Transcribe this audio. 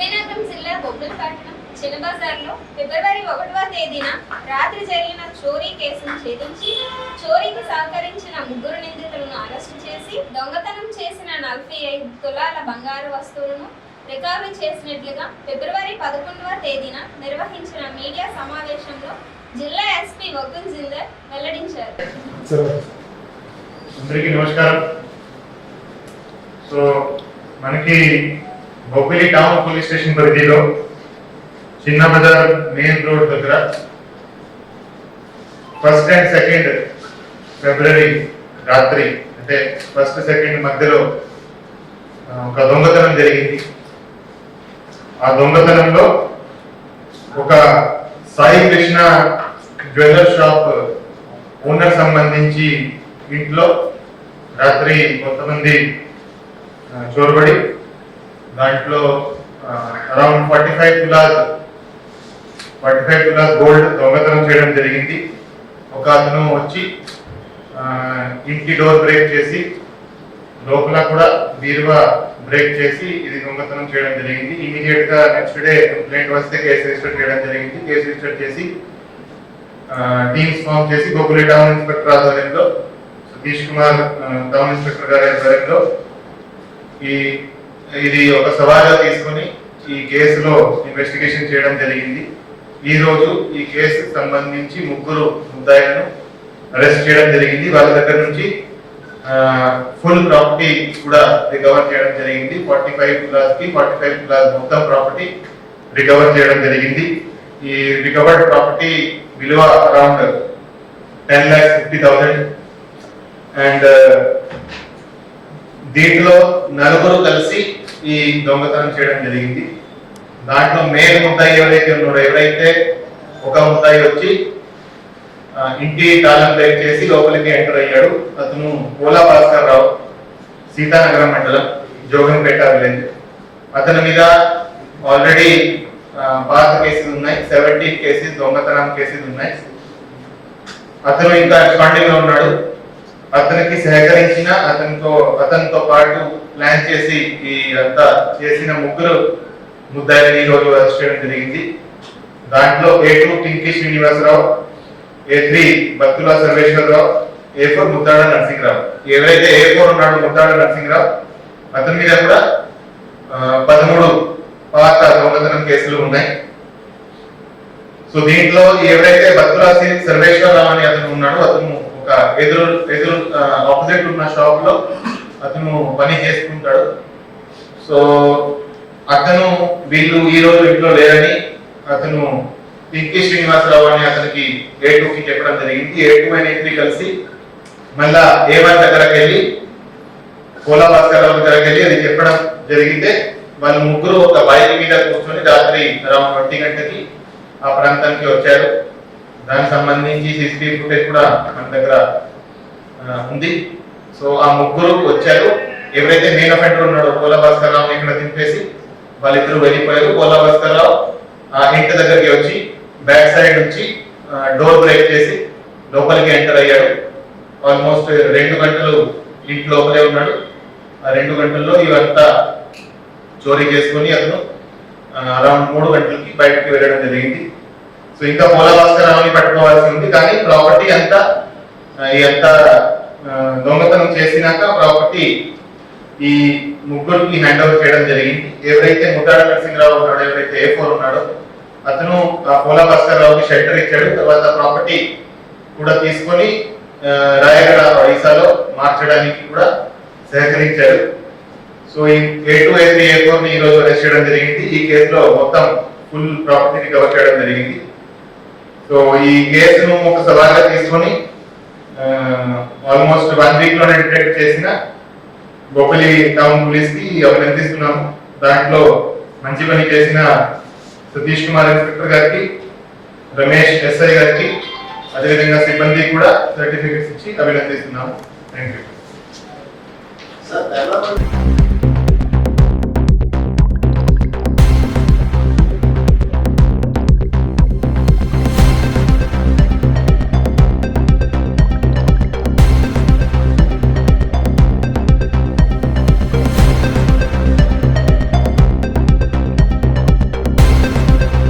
విజయనగరం జిల్లా బొబ్బిలిపట్నం చిన్నబజార్లో ఫిబ్రవరి 1వ తేదీన రాత్రి జరిగిన చోరీ కేసును ఛేదించి చోరీకి సహకరించిన 3 నిందితులను అరెస్టు చేసి దొంగతనం చేసిన 45 తులాల బంగారు వస్తువులను రికవరీ చేసినట్లుగా ఫిబ్రవరి 11వ తేదీన నిర్వహించిన మీడియా సమావేశంలో జిల్లా ఎస్పీ వకుల్ జిందర్ వెల్లడించారు. అందరికీ నమస్కారం. సో మనకి బొబ్బిలి టౌన్ పోలీస్ స్టేషన్ పరిధిలో చిన్న బజార్ మెయిన్ రోడ్ దగ్గర 1st and 2nd ఫిబ్రవరి రాత్రి అంటే 1st, 2nd మధ్యలో ఒక దొంగతనం జరిగింది. ఆ దొంగతనంలో ఒక Sai Krishna jeweller shop owner సంబంధించి ఇంట్లో రాత్రి కొంతమంది చోరుబడి దాంట్లో అరౌండ్ 45 తులాస్ గోల్డ్ దొంగతనం చేయడం జరిగింది. ఒక అతను వచ్చి ఇంటి డోర్ బ్రేక్ చేసి లోపల కూడా బీరువా బ్రేక్ చేసి ఇది దొంగతనం చేయడం జరిగింది. ఇమీడియట్ గా నెక్స్ట్ డే కంప్లైంట్ వస్తే కేసు రిజిస్టర్ చేయడం జరిగింది. కేసు రిజిస్టర్ చేసి టీమ్స్ ఫామ్ చేసి బొబ్బిలి టౌన్ ఇన్స్పెక్టర్ ఆధ్వర్యంలో సతీష్ కుమార్ టౌన్ ఇన్స్పెక్టర్ గారి ఆధ్వర్యంలో ఇది ఒక సవాలుగా తీసుకొని ఈ కేసులో ఇన్వెస్టిగేషన్ చేయడం జరిగింది. ఈ రోజు ఈ కేసుకు సంబంధించి 3 ముద్దాయిలను అరెస్ట్ చేయడం జరిగింది. వాళ్ళ దగ్గర నుంచి ఫుల్ ప్రాపర్టీ కూడా రికవర్ చేయడం జరిగింది. 45 తులాస్ మొత్తం ప్రాపర్టీ రికవర్ చేయడం జరిగింది. ఈ రికవర్డ్ ప్రాపర్టీ విలువ అరౌండ్ 10,50,000 అండ్ దీంట్లో 4 కలిసి ఈ దొంగతనం చేయడం జరిగింది. దాంట్లో మెయిన్ ముద్దాయి ఎవరైతే ఒక ముద్దాయి వచ్చి ఇంటి తాళం బ్రేక్ చేసి లోపలికి ఎంటర్ అయ్యాడు. అతను పోలా భాస్కర్ రావు, సీతానగరం మండలం, జోగంపేట విలేజ్. అతని మీద ఆల్రెడీ పాత కేసులు ఉన్నాయి, 17 కేసెస్ దొంగతనం కేసులు ఉన్నాయి. అతను ఇంకా ఎక్స్పాండింగ్ లో ఉన్నాడు. అతనికి సహకరించిన అతనితో పాటు ప్లాన్ చేసి ఈ అంతా చేసిన 3 ముద్దాయిని ఈ రోజు అరెస్ట్ చేయడం జరిగింది. దాంట్లో A2 టింకి Srinivasarao, A3 Battula Sarveswara Rao, A4 Muddada Narasimharao. ఎవరైతే A4 ఉన్నాడు ముద్దాడ నరసింహరావు, అతని మీద కూడా 13 పాత దొంగతనం కేసులు ఉన్నాయి. సో దీంట్లో ఎవరైతే బత్తుల సర్వేశ్వరరావు అని అతను ఉన్నాడు, అతను ఒక ఎదురు ఆపోజిట్ ఉన్న షాప్ లో అతను పని చేసుకుంటాడు. సో అతను వీళ్ళు ఈ రోజు ఇంట్లో లేరని అతను పింకీ శ్రీనివాసరావు అని అతనికి A2కి చెప్పడం జరిగింది. A2 and A3 కలిసి మళ్ళా A1 దగ్గరకు వెళ్ళి పోలా భాస్కర్ రావు దగ్గరకు వెళ్ళి అది చెప్పడం జరిగితే వాళ్ళు 3 ఒక బైక్ మీద కూర్చొని రాత్రి అరౌండ్ 20 గంటకి ఆ ప్రాంతానికి వచ్చారు. దానికి సంబంధించి CCTV ఫుటేజ్ కూడా మన దగ్గర ఉంది. సో ఆ 3 వచ్చారు. ఎవరైతే మెయిన్ అఫెండర్ ఉన్నాడో పోలా భాస్కర్ రావు ఇక్కడ దింపేసి వాళ్ళిద్దరూ వెళ్ళిపోయారు. పోలా భాస్కర్ రావు ఆ ఇంటి దగ్గరికి వచ్చి బ్యాక్ సైడ్ నుంచి డోర్ బ్రేక్ చేసి లోపలికి ఎంటర్ అయ్యాడు. ఆల్మోస్ట్ 2 గంటలు ఇంటి లోపలే ఉన్నాడు. ఆ 2 గంటల్లో ఇవంతా చోరీ చేసుకుని అతను అరౌండ్ 3 గంటలకి బయటకు వెళ్ళడం జరిగింది. సో ఇంకా పోలా భాస్కర్ రావుని పట్టుకోవాల్సి ఉంది. కానీ ప్రాపర్టీ అంతా దొంగతనం చేసినాక ప్రాపర్టీ ఈ 3కి హ్యాండ్ ఓవర్ చేయడం జరిగింది. ఎవరైతే ముద్దాడ నరసింహరావు ఉన్నాడో, ఎవరైతే A4 ఉన్నాడో అతను ఆ పోలా భాస్కర్ రావుకి షెల్టర్ ఇచ్చాడు. తర్వాత ప్రాపర్టీ కూడా తీసుకొని రాయగడ ఒడిశాలో మార్చడానికి కూడా సహకరించాడు. సో ఈ A2, A3, A4 ని ఈ రోజు అరెస్ట్ చేయడం జరిగింది. ఈ కేసులో మొత్తం ఫుల్ ప్రాపర్టీ రికవర్ చేయడం జరిగింది. సో ఈ కేసును ఒక సవాలుగా తీసుకొని ఆల్మోస్ట్ 1 వీక్ లోనే డిటెక్ట్ చేసిన బొబ్బిలి టౌన్ పోలీస్ కి అభినందిస్తున్నాము. దాంట్లో మంచి పని చేసిన సతీష్ కుమార్ ఇన్స్పెక్టర్ గారికి, రమేష్ SI గారికి, అదేవిధంగా సిబ్బంది కూడా సర్టిఫికెట్స్ ఇచ్చి అభినందిస్తున్నాము. Thank you.